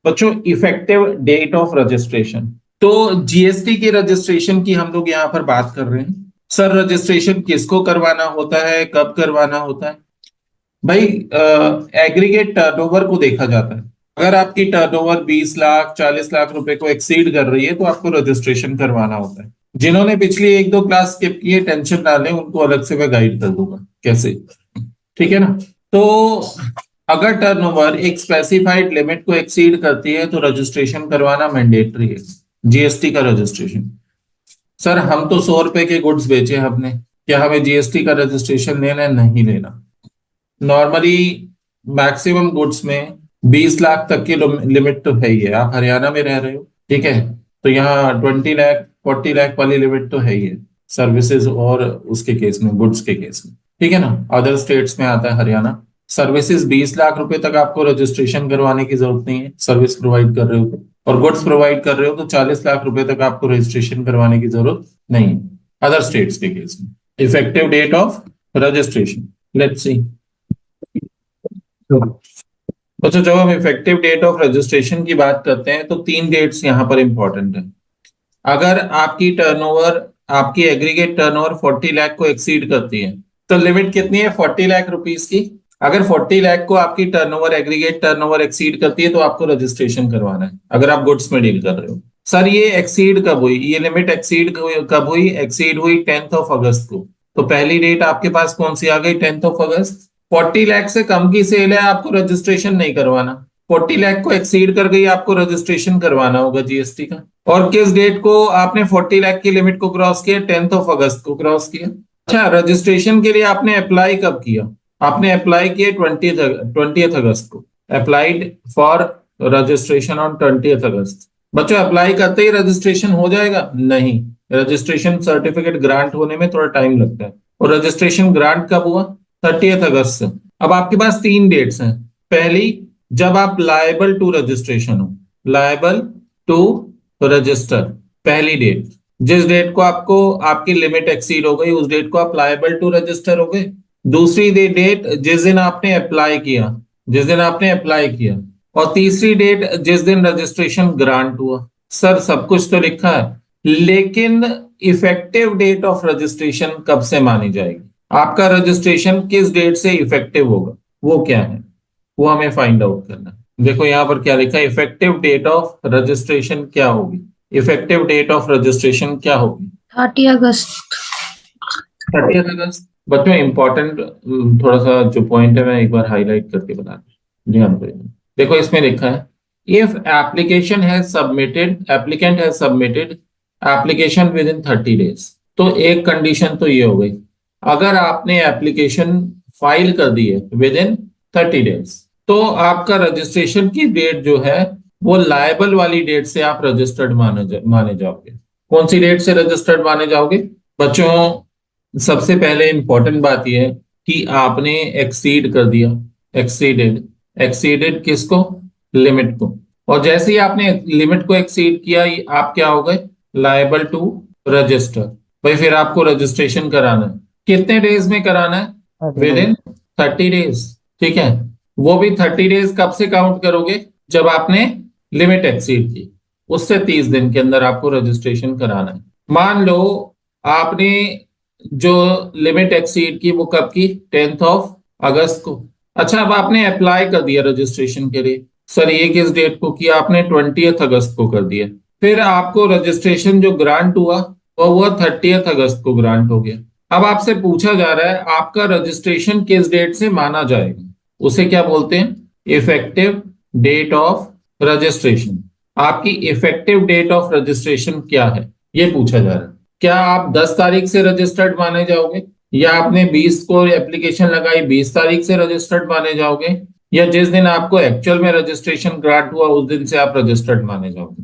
बच्चों effective date of registration, तो GST के रजिस्ट्रेशन की हम लोग यहाँ पर बात कर रहे हैं। सर रजिस्ट्रेशन किसको करवाना होता है, कब करवाना होता है? भाई एग्रीगेट टर्नओवर को देखा जाता है। अगर आपकी टर्नओवर 20 लाख 40 लाख रुपए को एक्सीड कर रही है तो आपको रजिस्ट्रेशन करवाना होता है। जिन्होंने पिछली 1-2 क्लास स्किप की है टेंशन ना लें, उनको अलग से मैं गाइड कर दूंगा कैसे, ठीक है ना। तो अगर टर्नओवर एक स्पेसिफाइड लिमिट को एक्सीड करती है तो रजिस्ट्रेशन करवाना मैंडेटरी है, जीएसटी का रजिस्ट्रेशन। सर हम तो 100 रुपए के गुड्स बेचे हमने, क्या हमें जीएसटी का रजिस्ट्रेशन लेना है? नहीं लेना। नॉर्मली मैक्सिमम गुड्स में 20 लाख तक की लिमिट तो है ही है। आप हरियाणा में रह रहे हो, ठीक है, तो यहाँ 20 लाख 40 लाख वाली लिमिट तो है ही है, सर्विसेज और उसके केस में, गुड्स के केस में, ठीक है ना। अदर स्टेट्स में आता है हरियाणा, सर्विसेज 20 लाख रुपए तक आपको रजिस्ट्रेशन करवाने की जरूरत नहीं है, सर्विस प्रोवाइड कर रहे हो तो, और गुड्स प्रोवाइड कर रहे हो तो 40 लाख रुपए तक आपको रजिस्ट्रेशन करवाने की जरूरत नहीं है अदर स्टेट्स के केस में। Effective date of registration, let's see. अच्छा, जब हम इफेक्टिव डेट ऑफ रजिस्ट्रेशन की बात करते हैं तो 3 डेट्स यहाँ पर इंपॉर्टेंट है। अगर आपकी टर्नओवर, आपकी एग्रीगेट टर्नओवर 40 लाख को एक्सीड करती है तो लिमिट कितनी है? 40 लाख रुपीस की। अगर 40 लाख को आपकी टर्नओवर, एग्रीगेट टर्नओवर एक्सीड करती है तो आपको रजिस्ट्रेशन करवाना है, अगर आप गुड्स में डील कर रहे हो। सर ये एक्सीड कब हुई, ये लिमिट एक्सीड कब हुई? एक्सीड हुई 10 अगस्त को। तो पहली डेट आपके पास कौन सी आ गई? 10 अगस्त। 40 लाख से कम की सेल है, आपको रजिस्ट्रेशन नहीं करवाना। 40 लाख को एक्सीड कर गई, आपको रजिस्ट्रेशन करवाना होगा जीएसटी का। और किस डेट को आपने 40 लाख की लिमिट को क्रॉस किया? 10 अगस्त को क्रॉस किया। अच्छा, रजिस्ट्रेशन के लिए आपने अप्लाई कब किया? आपने अप्लाई किया 20 अगस्त को। अप्लाइड फॉर रजिस्ट्रेशन ऑन 20 अगस्त। बच्चों अप्लाई करते ही रजिस्ट्रेशन हो जाएगा? नहीं, रजिस्ट्रेशन सर्टिफिकेट ग्रांट होने में थोड़ा टाइम लगता है। और रजिस्ट्रेशन ग्रांट कब हुआ? 30 अगस्त से। अब आपके पास 3 डेट्स हैं। पहली, जब आप लायबल टू रजिस्ट्रेशन हो, लायबल टू रजिस्टर, पहली डेट। जिस डेट को आपको आपकी लिमिट एक्सीड हो गई उस डेट को आप लायबल टू रजिस्टर हो गए। दूसरी डेट जिस दिन आपने अप्लाई किया, जिस दिन आपने अप्लाई किया। और तीसरी डेट जिस दिन रजिस्ट्रेशन ग्रांट हुआ। सर सब कुछ तो लिखा है, लेकिन इफेक्टिव डेट ऑफ रजिस्ट्रेशन कब से मानी जाएगी? आपका रजिस्ट्रेशन किस डेट से इफेक्टिव होगा, वो क्या है, वो हमें फाइंड आउट करना है। देखो यहाँ पर क्या लिखा है, इफेक्टिव डेट ऑफ रजिस्ट्रेशन क्या होगी? इफेक्टिव डेट ऑफ रजिस्ट्रेशन क्या होगी? 30 अगस्त। 30 अगस्त। बच्चों इंपॉर्टेंट थोड़ा सा जो पॉइंट है मैं एक बार हाईलाइट करके बता दूं, ध्यान देना। देखो इसमें लिखा है, if application has submitted, applicant has submitted application with in 30 days. तो एक कंडीशन तो ये हो गई, अगर आपने एप्लीकेशन फाइल कर दी है विद इन 30 डेज तो आपका रजिस्ट्रेशन की डेट जो है वो लायबल वाली डेट से आप रजिस्टर्ड माने जाओगे। कौन सी डेट से रजिस्टर्ड माने जाओगे? बच्चों सबसे पहले इंपॉर्टेंट बात यह है कि आपने एक्सीड कर दिया, एक्सीडेड, एक्सीडेड किसको? लिमिट को। और जैसे ही आपने लिमिट को एक्सीड किया आप क्या हो गए? Liable to register. भाई फिर आपको रजिस्ट्रेशन कराना है, कितने डेज में कराना है? विद इन 30 डेज, ठीक है। वो भी 30 डेज कब से काउंट करोगे? जब आपने लिमिट एक्सीड की, उससे 30 दिन के अंदर आपको रजिस्ट्रेशन कराना है। मान लो आपने जो लिमिट एक्सीड की वो कब की? 10 अगस्त को। अच्छा, अब आपने अप्लाई कर दिया रजिस्ट्रेशन के लिए। सर ये किस डेट को किया आपने? 20 अगस्त को कर दिया। फिर आपको रजिस्ट्रेशन जो ग्रांट हुआ वो हुआ 30 अगस्त को ग्रांट हो गया। अब आपसे पूछा जा रहा है आपका रजिस्ट्रेशन किस डेट से माना जाएगा, उसे क्या बोलते हैं? Effective date of registration. आपकी इफेक्टिव डेट ऑफ रजिस्ट्रेशन क्या है, ये पूछा जा रहा है। क्या आप 10 तारीख से रजिस्टर्ड माने जाओगे, या आपने 20 को एप्लीकेशन लगाई 20 तारीख से रजिस्टर्ड माने जाओगे, या जिस दिन आपको एक्चुअल में रजिस्ट्रेशन ग्रांट हुआ उस दिन से आप रजिस्टर्ड माने जाओगे?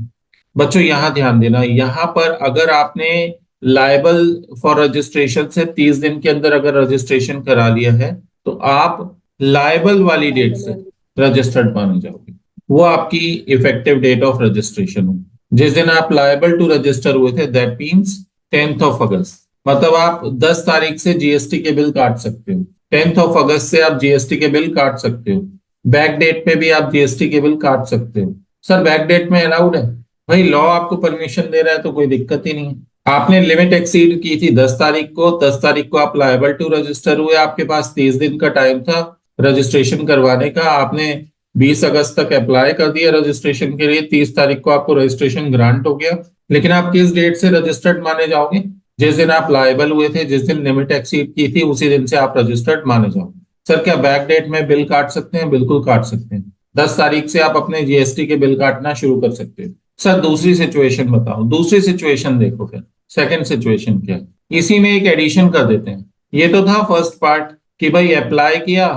बच्चों यहां ध्यान देना, यहां पर अगर आपने लायबल फॉर रजिस्ट्रेशन से 30 दिन के अंदर अगर रजिस्ट्रेशन करा लिया है तो आप लायबल वाली डेट से रजिस्टर्ड माने जाओगे। वो आपकी इफेक्टिव डेट ऑफ रजिस्ट्रेशन हो। जिस दिन आप लायबल टू रजिस्टर हुए थे दैट मीन्स 10 अगस्त। मतलब आप 10 तारीख से जीएसटी के बिल काट सकते हो, 10 अगस्त से आप जीएसटी के बिल काट सकते हो, बैक डेट पे भी आप जीएसटी के बिल काट सकते हो। सर बैक डेट में अलाउड है, भाई लॉ आपको परमिशन दे रहा है तो कोई दिक्कत ही नहीं है। आपने लिमिट एक्सीड की थी 10 तारीख को, 10 तारीख को आप लायबल टू रजिस्टर हुए, आपके पास 30 दिन का टाइम था रजिस्ट्रेशन करवाने का, आपने 20 अगस्त तक अप्लाई कर दिया रजिस्ट्रेशन के लिए, 30 तारीख को आपको रजिस्ट्रेशन ग्रांट हो गया। लेकिन आप किस डेट से रजिस्टर्ड माने जाओगे? जिस दिन आप लायबल हुए थे, जिस दिन लिमिट एक्सीड की थी, उसी दिन से आप रजिस्टर्ड माने जाओगे। सर क्या बैक डेट में बिल काट सकते हैं? बिल्कुल काट सकते हैं। 10 तारीख से आप अपने जीएसटी के बिल काटना शुरू कर सकते हो। सर दूसरी सिचुएशन बताओ, दूसरी सिचुएशन देखो फिर, सेकंड सिचुएशन क्या है, इसी में एक एडिशन कर देते हैं। ये तो था फर्स्ट पार्ट कि भाई अप्लाई किया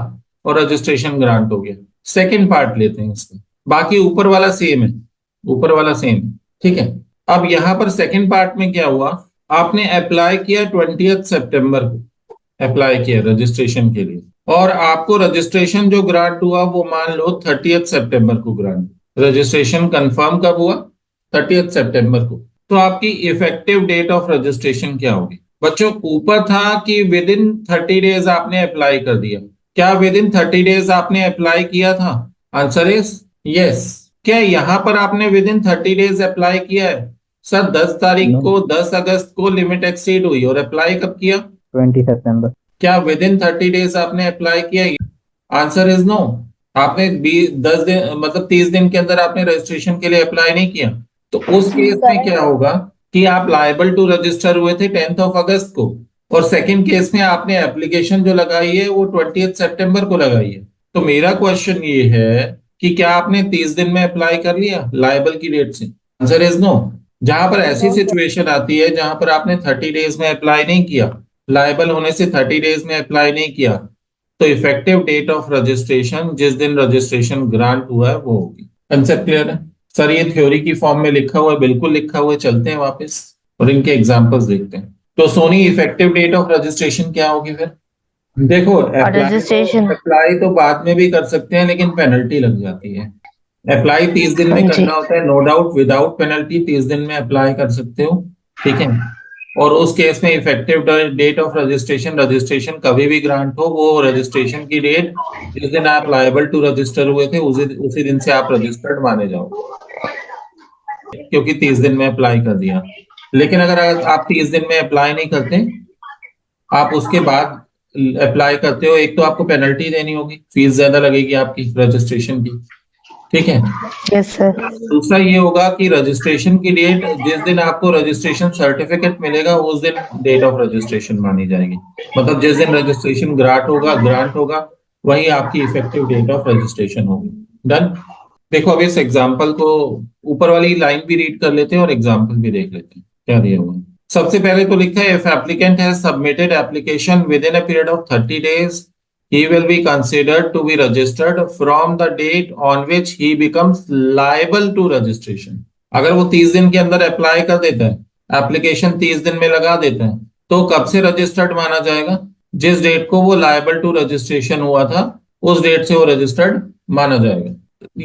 और रजिस्ट्रेशन ग्रांट हो गया। सेकंड पार्ट लेते हैं इसका, बाकी ऊपर वाला सेम है, ऊपर वाला सेम है, ठीक है। अब यहां पर सेकंड पार्ट में क्या हुआ, आपने अप्लाई किया 20 सितंबर को, अप्लाई किया रजिस्ट्रेशन के लिए, और आपको रजिस्ट्रेशन जो ग्रांट हुआ वो मान लो 30 सितंबर को ग्रांट। रजिस्ट्रेशन कंफर्म कब हुआ? 30 सितंबर को। तो आपकी इफेक्टिव डेट ऑफ रजिस्ट्रेशन क्या होगी? बच्चों ऊपर था कि विद इन 30 डेज आपने अप्लाई कर दिया, क्या विद इन 30 डेज आपने अप्लाई किया था? Answer is yes. क्या यहाँ पर आपने विद इन 30 डेज अप्लाई किया है? सर 10 तारीख No. को, 10 अगस्त को लिमिट एक्सीड हुई और अप्लाई कब किया? 20 सितंबर। क्या विद इन 30 डेज आपने अप्लाई किया? Answer is no. आपने 10 दिन मतलब 30 दिन के अंदर आपने रजिस्ट्रेशन के लिए अप्लाई नहीं किया। तो उस केस में क्या होगा कि आप लायबल टू रजिस्टर हुए थे 10 अगस्त को, और सेकंड केस में आपने एप्लीकेशन जो लगाई है वो 20 सितंबर को लगाई है। तो मेरा क्वेश्चन ये है कि क्या आपने 30 दिन में अप्लाई कर लिया लायबल की डेट से? Answer is no. जहां पर ऐसी सिचुएशन आती है जहां पर आपने 30 डेज में अप्लाई नहीं किया, लायबल होने से 30 डेज में अप्लाई नहीं किया, तो इफेक्टिव डेट ऑफ रजिस्ट्रेशन जिस दिन रजिस्ट्रेशन ग्रांट हुआ है वो होगी। कंसेप्ट क्लियर है? सर ये थ्योरी की फॉर्म में लिखा हुआ है, बिल्कुल लिखा हुआ है। चलते हैं वापस और इनके एग्जांपल्स देखते हैं। तो Soni effective date of registration क्या होगी फिर? देखो रजिस्ट्रेशन अप्लाई तो बाद में भी कर सकते हैं लेकिन पेनल्टी लग जाती है। अप्लाई 30 दिन में जी करना होता है, नो डाउट, विदाउट पेनल्टी 30 दिन में अप्लाई कर सकते हो, ठीक है। और उस केस में effective date of registration, registration कभी भी ग्रांट हो, वो रजिस्ट्रेशन की डेट जिस दिन आप लायबल टू रजिस्टर हुए थे उसी दिन से आप रजिस्टर्ड माने जाओ, क्योंकि 30 दिन में अप्लाई कर दिया। लेकिन अगर आप 30 दिन में अप्लाई नहीं करते, आप उसके बाद अप्लाई करते हो, एक तो आपको पेनल्टी देनी होगी, फीस ज्यादा लगेगी आपकी रजिस्ट्रेशन की, ठीक है। यस सर दूसरा ये होगा कि रजिस्ट्रेशन की डेट जिस दिन आपको रजिस्ट्रेशन सर्टिफिकेट मिलेगा उस दिन डेट ऑफ रजिस्ट्रेशन मानी जाएगी। मतलब जिस दिन रजिस्ट्रेशन ग्रांट होगा वही आपकी इफेक्टिव डेट ऑफ रजिस्ट्रेशन होगी। डन। देखो अब इस एग्जांपल को, ऊपर वाली लाइन भी रीड कर लेते हैं और एग्जांपल भी देख लेते हैं क्या दिया हुआ है। सबसे पहले तो लिखा है if applicant has submitted application with in a period of 30 days he will be considered to be registered from the date on which he becomes liable to registration। अगर वो 30 दिन के अंदर अप्लाई कर देता है, एप्लीकेशन 30 दिन में लगा देता है, तो कब से रजिस्टर्ड माना जाएगा? जिस डेट को वो लायबल टू रजिस्ट्रेशन हुआ था उस डेट से वो रजिस्टर्ड माना जाएगा।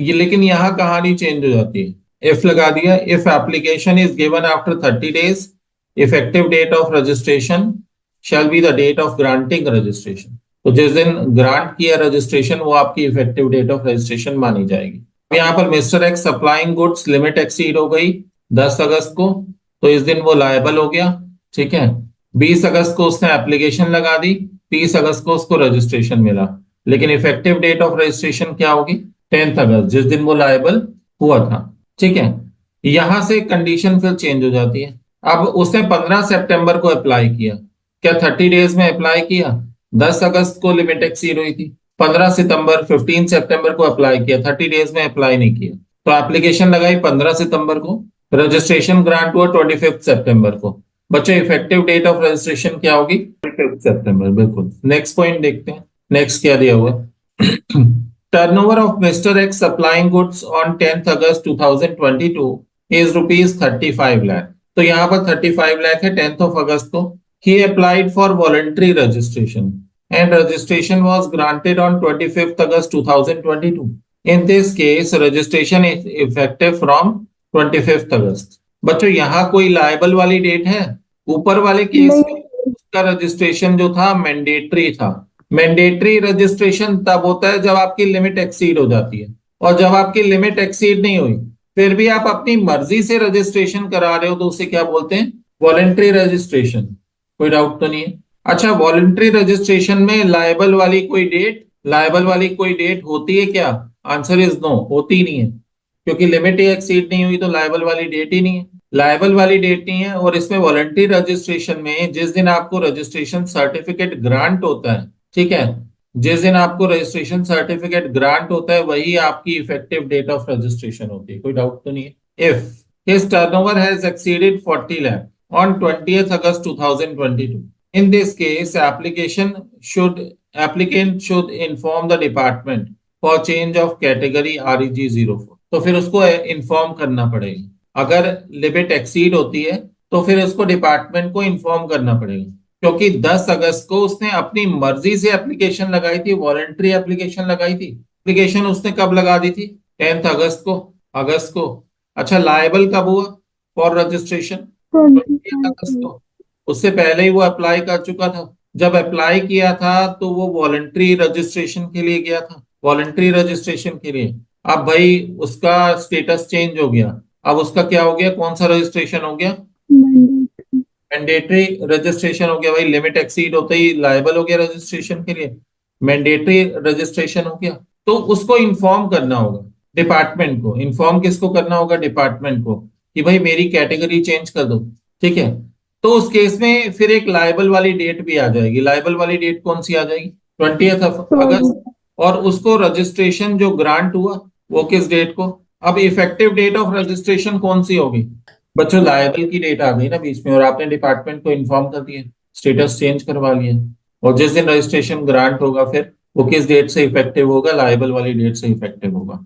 ये लेकिन यहाँ कहानी चेंज हो जाती है। इफ लगा दिया, if application is given after 30 days, effective date of registration shall be the date of granting registration. तो जिस दिन ग्रांट किया रजिस्ट्रेशन वो आपकी इफेक्टिव डेट ऑफ रजिस्ट्रेशन मानी जाएगी। यहाँ पर mister x supplying goods limit exceed हो गई 10 अगस्त को, तो इस दिन वो लायबल हो गया, ठीक है। 20 अगस्त को उसने एप्लीकेशन लगा दी, 30 अगस्त को उसको रजिस्ट्रेशन मिला, लेकिन इफेक्टिव डेट ऑफ रजिस्ट्रेशन क्या होगी? 10 अगस्त, जिस दिन वो लायबल हुआ था, ठीक है। यहां से कंडीशन फिर चेंज हो जाती है। अब उसने 15 सितंबर को अप्लाई किया, क्या 30 डेज में अप्लाई किया? 10 अगस्त को लिमिट एक्सीड हुई थी, 15 सितंबर को अप्लाई किया, 30 डेज में अप्लाई नहीं किया, तो एप्लीकेशन लगाई 15 सितंबर को, रजिस्ट्रेशन ग्रांट हुआ 25 सितंबर को। बच्चों इफेक्टिव डेट ऑफ रजिस्ट्रेशन क्या होगी? 25 सितंबर, बिल्कुल। नेक्स्ट पॉइंट देखते हैं, नेक्स्ट क्या दिया हुआ है। Turnover of mister x supplying goods on 10 August 2022 is ₹35 lakh. तो यहाँ पर 35 लाख है 10 अगस्त को। He applied for voluntary registration and registration was granted on 25th August 2022. In this case, registration is effective from 25th August. बच्चों यहाँ कोई लायबल वाली date है? ऊपर वाले केस में उसका रजिस्ट्रेशन जो था मैंडेटरी था। मैंडेटरी रजिस्ट्रेशन तब होता है जब आपकी लिमिट एक्सीड हो जाती है, और जब आपकी लिमिट एक्सीड नहीं हुई फिर भी आप अपनी मर्जी से रजिस्ट्रेशन करा रहे हो तो उसे क्या बोलते हैं? Voluntary registration. कोई डाउट तो नहीं है? अच्छा, वॉलेंट्री रजिस्ट्रेशन में लायबल वाली कोई डेट होती है क्या? आंसर इज नो, होती नहीं है, क्योंकि लिमिट ही एक्सीड नहीं हुई तो लायबल वाली डेट ही नहीं है। लायबल वाली डेट नहीं है, और इसमें वॉलंटरी रजिस्ट्रेशन में जिस दिन आपको रजिस्ट्रेशन सर्टिफिकेट ग्रांट होता है, ठीक है, जिस दिन आपको रजिस्ट्रेशन सर्टिफिकेट ग्रांट होता है वही आपकी इफेक्टिव डेट ऑफ रजिस्ट्रेशन होती है। कोई डाउट तो नहीं है? If his turnover has exceeded 40 lakh on 20th August 2022, in this case applicant should inform the department for change of category REG 04। तो फिर उसको इन्फॉर्म करना पड़ेगा। अगर लिमिट एक्सीड होती है तो फिर उसको डिपार्टमेंट को इन्फॉर्म करना पड़ेगा, क्योंकि 10 अगस्त को उसने अपनी मर्जी से एप्लीकेशन लगाई थी, वॉलंटरी एप्लीकेशन लगाई थी। एप्लीकेशन उसने कब लगा दी थी? 10 अगस्त को। अच्छा, लायबल कब हुआ फॉर रजिस्ट्रेशन? 20 अगस्त को। उससे पहले ही वो अप्लाई कर चुका था। जब अप्लाई किया था तो वो वॉलंटरी रजिस्ट्रेशन के लिए गया था, वॉलंटरी रजिस्ट्रेशन के लिए। अब भाई उसका स्टेटस चेंज हो गया। अब उसका क्या हो गया? कौन सा रजिस्ट्रेशन हो गया? मैंडेटरी रजिस्ट्रेशन हो गया। भाई लिमिट एक्सीड होते ही लायबल हो गया रजिस्ट्रेशन के लिए, मैंडेटरी रजिस्ट्रेशन हो गया। तो उसको इन्फॉर्म करना होगा डिपार्टमेंट को। इन्फॉर्म किसको करना होगा? डिपार्टमेंट को, कि भाई मेरी कैटेगरी चेंज कर दो। ठीक है, तो उस केस में फिर एक लायबल वाली डेट भी आ जाएगी। लायबल वाली डेट कौन सी आ जाएगी? 20th अगस्त। और उसको रजिस्ट्रेशन जो ग्रांट हुआ वो किस डेट को? अब इफेक्टिव डेट ऑफ रजिस्ट्रेशन कौन सी होगी? बच्चों, लायबल की डेट आ गई ना बीच में, और आपने डिपार्टमेंट को इन्फॉर्म कर दिया, स्टेटस चेंज करवा लिया, और जिस दिन रजिस्ट्रेशन ग्रांट होगा फिर वो किस डेट से इफेक्टिव होगा? लायबल वाली डेट से इफेक्टिव होगा।